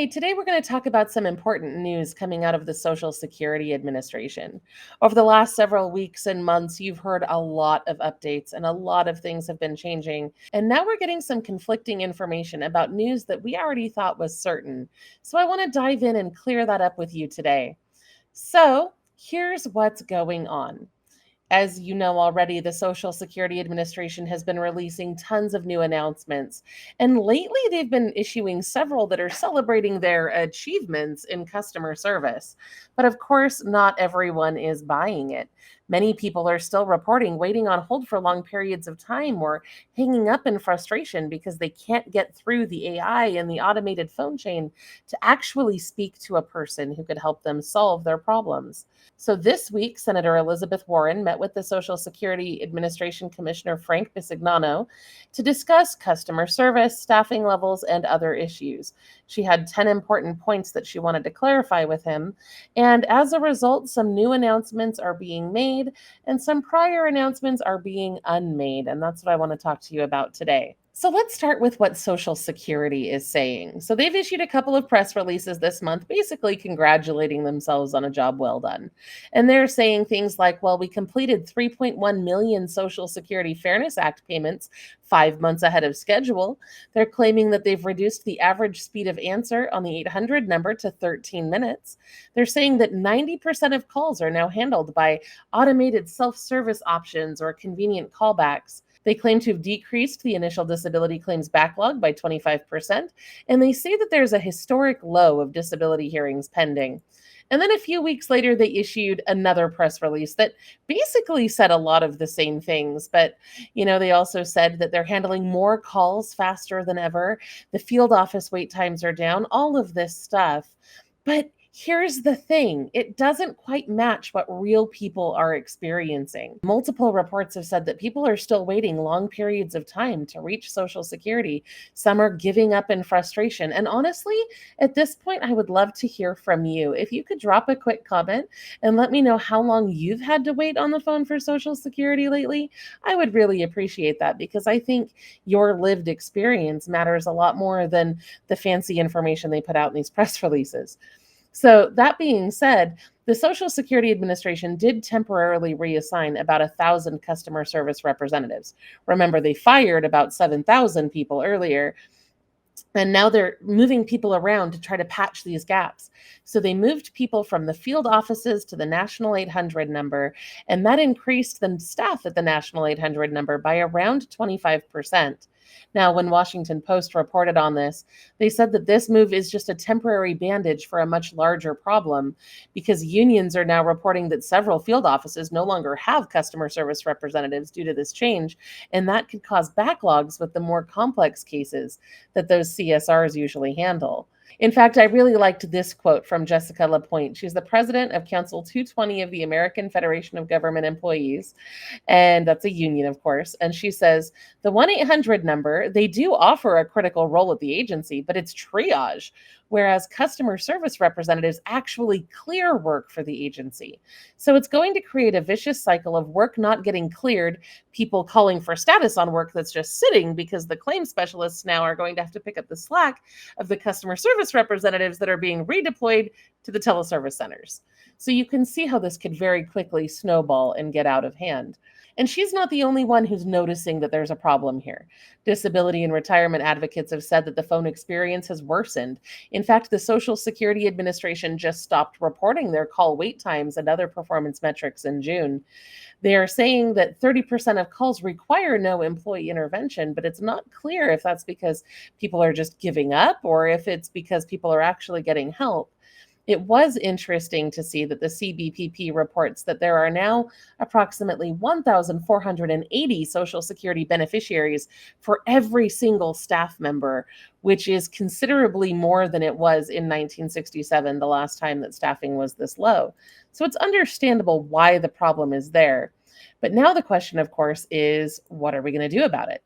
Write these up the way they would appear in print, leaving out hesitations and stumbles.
Hey, today we're going to talk about some important news coming out of the Social Security Administration. Over the last several weeks and months, you've heard a lot of updates and a lot of things have been changing. And now we're getting some conflicting information about news that we already thought was certain. So I want to dive in and clear that up with you today. So here's what's going on. As you know already, the Social Security Administration has been releasing tons of new announcements. And lately, they've been issuing several that are celebrating their achievements in customer service. But of course, not everyone is buying it. Many people are still reporting waiting on hold for long periods of time or hanging up in frustration because they can't get through the AI and the automated phone chain to actually speak to a person who could help them solve their problems. So this week, Senator Elizabeth Warren met with the Social Security Administration Commissioner Frank Bisignano to discuss customer service, staffing levels, and other issues. She had 10 important points that she wanted to clarify with him. And as a result, some new announcements are being made and some prior announcements are being unmade. And that's what I want to talk to you about today. So let's start with what Social Security is saying. So they've issued a couple of press releases this month, basically congratulating themselves on a job well done. And they're saying things like, well, we completed 3.1 million Social Security Fairness Act payments 5 months ahead of schedule. They're claiming that they've reduced the average speed of answer on the 800 number to 13 minutes. They're saying that 90% of calls are now handled by automated self-service options or convenient callbacks. They claim to have decreased the initial disability claims backlog by 25%, and they say that there's a historic low of disability hearings pending. And then a few weeks later, they issued another press release that basically said a lot of the same things. But, they also said that they're handling more calls faster than ever. The field office wait times are down, all of this stuff. But here's the thing, it doesn't quite match what real people are experiencing. Multiple reports have said that people are still waiting long periods of time to reach Social Security. Some are giving up in frustration. And honestly, at this point, I would love to hear from you. If you could drop a quick comment and let me know how long you've had to wait on the phone for Social Security lately, I would really appreciate that because I think your lived experience matters a lot more than the fancy information they put out in these press releases. So that being said, the Social Security Administration did temporarily reassign about 1,000 customer service representatives. Remember, they fired about 7,000 people earlier, and now they're moving people around to try to patch these gaps. So they moved people from the field offices to the National 800 number, and that increased the staff at the National 800 number by around 25%. Now, when Washington Post reported on this, they said that this move is just a temporary bandage for a much larger problem because unions are now reporting that several field offices no longer have customer service representatives due to this change, and that could cause backlogs with the more complex cases that those CSRs usually handle. In fact, I really liked this quote from Jessica Lapointe. She's the president of Council 220 of the American Federation of Government Employees, and that's a union, of course. And she says, the 1-800 number, they do offer a critical role at the agency, but it's triage, whereas customer service representatives actually clear work for the agency. So it's going to create a vicious cycle of work not getting cleared, people calling for status on work that's just sitting because the claim specialists now are going to have to pick up the slack of the customer service representatives that are being redeployed to the teleservice centers. So you can see how this could very quickly snowball and get out of hand. And she's not the only one who's noticing that there's a problem here. Disability and retirement advocates have said that the phone experience has worsened. In fact, the Social Security Administration just stopped reporting their call wait times and other performance metrics in June. They are saying that 30% of calls require no employee intervention, but it's not clear if that's because people are just giving up or if it's because people are actually getting help. It was interesting to see that the CBPP reports that there are now approximately 1,480 Social Security beneficiaries for every single staff member, which is considerably more than it was in 1967, the last time that staffing was this low. So it's understandable why the problem is there. But now the question, of course, is what are we going to do about it?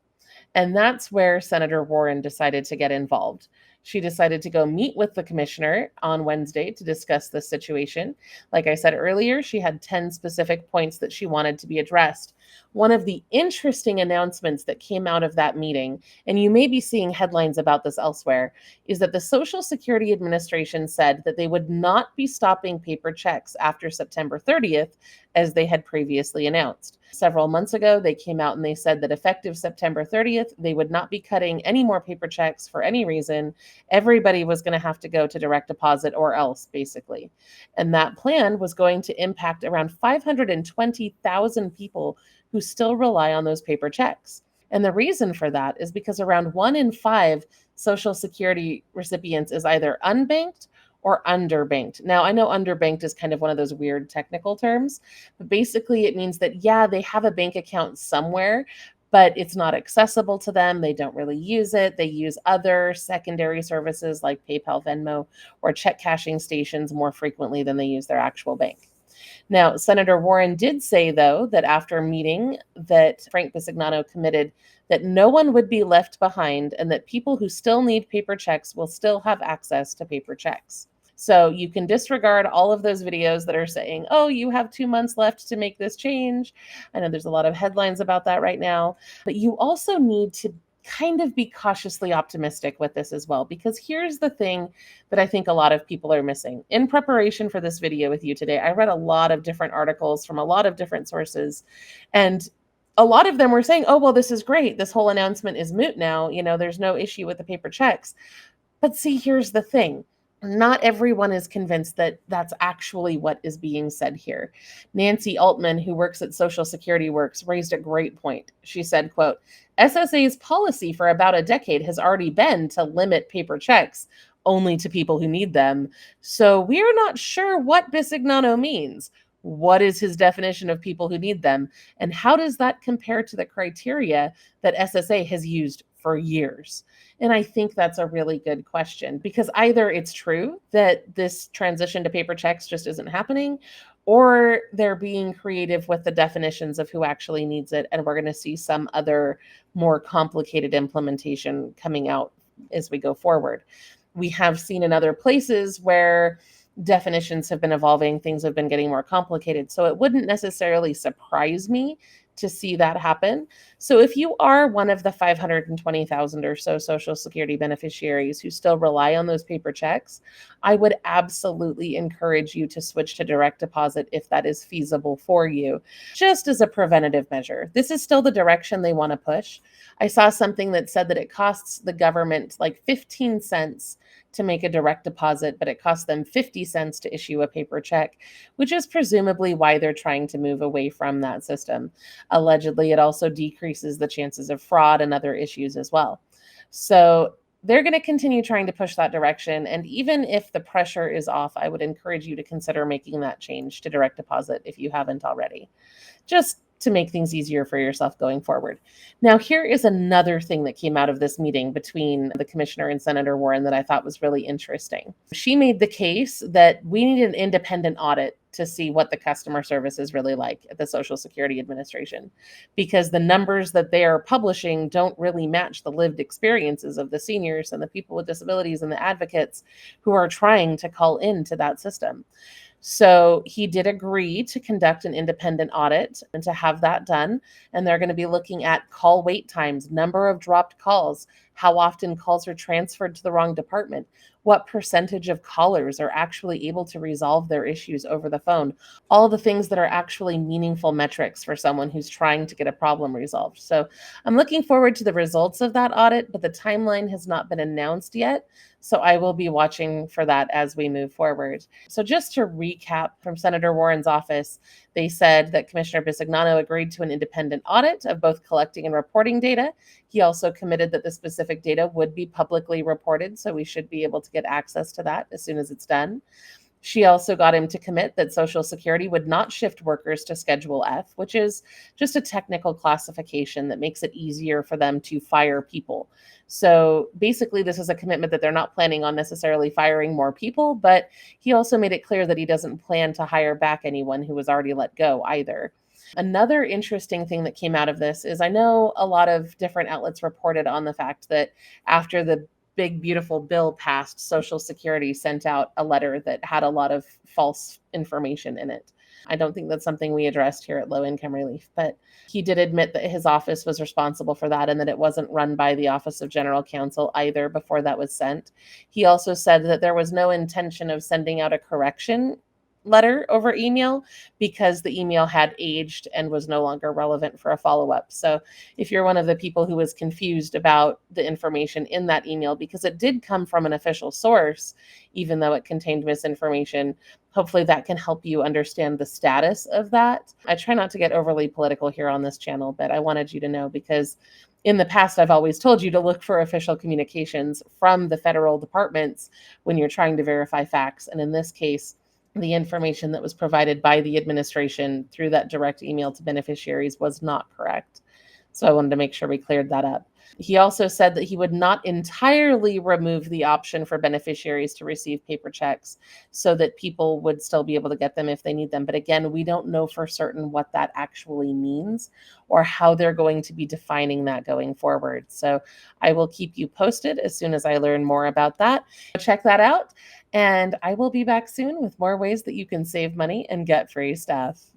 And that's where Senator Warren decided to get involved. She decided to go meet with the commissioner on Wednesday to discuss this situation. Like I said earlier, she had 10 specific points that she wanted to be addressed. One of the interesting announcements that came out of that meeting, and you may be seeing headlines about this elsewhere, is that the Social Security Administration said that they would not be stopping paper checks after September 30th, as they had previously announced. Several months ago, they came out and they said that effective September 30th, they would not be cutting any more paper checks for any reason. Everybody was going to have to go to direct deposit or else, basically. And that plan was going to impact around 520,000 people who still rely on those paper checks. And the reason for that is because around 1 in 5 Social Security recipients is either unbanked or underbanked. Now, I know underbanked is kind of one of those weird technical terms, but basically it means that, yeah, they have a bank account somewhere, but it's not accessible to them. They don't really use it. They use other secondary services like PayPal, Venmo, or check cashing stations more frequently than they use their actual bank. Now, Senator Warren did say, though, that after meeting that Frank Bisignano committed that no one would be left behind and that people who still need paper checks will still have access to paper checks. So you can disregard all of those videos that are saying, oh, you have 2 months left to make this change. I know there's a lot of headlines about that right now, but you also need to kind of be cautiously optimistic with this as well, because here's the thing that I think a lot of people are missing. In preparation for this video with you today, I read a lot of different articles from a lot of different sources, and a lot of them were saying, oh, well, this is great. This whole announcement is moot now. There's no issue with the paper checks. But see, here's the thing. Not everyone is convinced that that's actually what is being said here. Nancy Altman, who works at Social Security Works, raised a great point. She said, quote, SSA's policy for about a decade has already been to limit paper checks only to people who need them. So we're not sure what Bisignano means. What is his definition of people who need them? And how does that compare to the criteria that SSA has used for years? And I think that's a really good question, because either it's true that this transition to paper checks just isn't happening, or they're being creative with the definitions of who actually needs it. And we're going to see some other more complicated implementation coming out as we go forward. We have seen in other places where definitions have been evolving, things have been getting more complicated. So it wouldn't necessarily surprise me to see that happen. So if you are one of the 520,000 or so Social Security beneficiaries who still rely on those paper checks, I would absolutely encourage you to switch to direct deposit if that is feasible for you, just as a preventative measure. This is still the direction they want to push. I saw something that said that it costs the government like 15 cents to make a direct deposit, but it costs them 50 cents to issue a paper check, which is presumably why they're trying to move away from that system. Allegedly, it also decreases the chances of fraud and other issues as well. So they're going to continue trying to push that direction. And even if the pressure is off, I would encourage you to consider making that change to direct deposit if you haven't already, just to make things easier for yourself going forward. Now, here is another thing that came out of this meeting between the commissioner and Senator Warren that I thought was really interesting. She made the case that we need an independent audit to see what the customer service is really like at the Social Security Administration, because the numbers that they are publishing don't really match the lived experiences of the seniors and the people with disabilities and the advocates who are trying to call into that system. So he did agree to conduct an independent audit and to have that done. And they're going to be looking at call wait times, number of dropped calls, how often calls are transferred to the wrong department, what percentage of callers are actually able to resolve their issues over the phone, all the things that are actually meaningful metrics for someone who's trying to get a problem resolved. So I'm looking forward to the results of that audit, but the timeline has not been announced yet. So I will be watching for that as we move forward. So just to recap from Senator Warren's office, they said that Commissioner Bisignano agreed to an independent audit of both collecting and reporting data. He also committed that the specific data would be publicly reported, so we should be able to get access to that as soon as it's done. She also got him to commit that Social Security would not shift workers to Schedule F, which is just a technical classification that makes it easier for them to fire people. So basically, this is a commitment that they're not planning on necessarily firing more people, but he also made it clear that he doesn't plan to hire back anyone who was already let go either. Another interesting thing that came out of this is I know a lot of different outlets reported on the fact that after the big, beautiful bill passed, Social Security sent out a letter that had a lot of false information in it. I don't think that's something we addressed here at Low Income Relief, but he did admit that his office was responsible for that and that it wasn't run by the Office of General Counsel either before that was sent. He also said that there was no intention of sending out a correction letter over email because the email had aged and was no longer relevant for a follow-up. So if you're one of the people who was confused about the information in that email, because it did come from an official source, even though it contained misinformation, hopefully that can help you understand the status of that. I try not to get overly political here on this channel, but I wanted you to know because in the past, I've always told you to look for official communications from the federal departments when you're trying to verify facts. And in this case, the information that was provided by the administration through that direct email to beneficiaries was not correct. So I wanted to make sure we cleared that up. He also said that he would not entirely remove the option for beneficiaries to receive paper checks so that people would still be able to get them if they need them. But again, we don't know for certain what that actually means or how they're going to be defining that going forward. So I will keep you posted as soon as I learn more about that. Check that out. And I will be back soon with more ways that you can save money and get free stuff.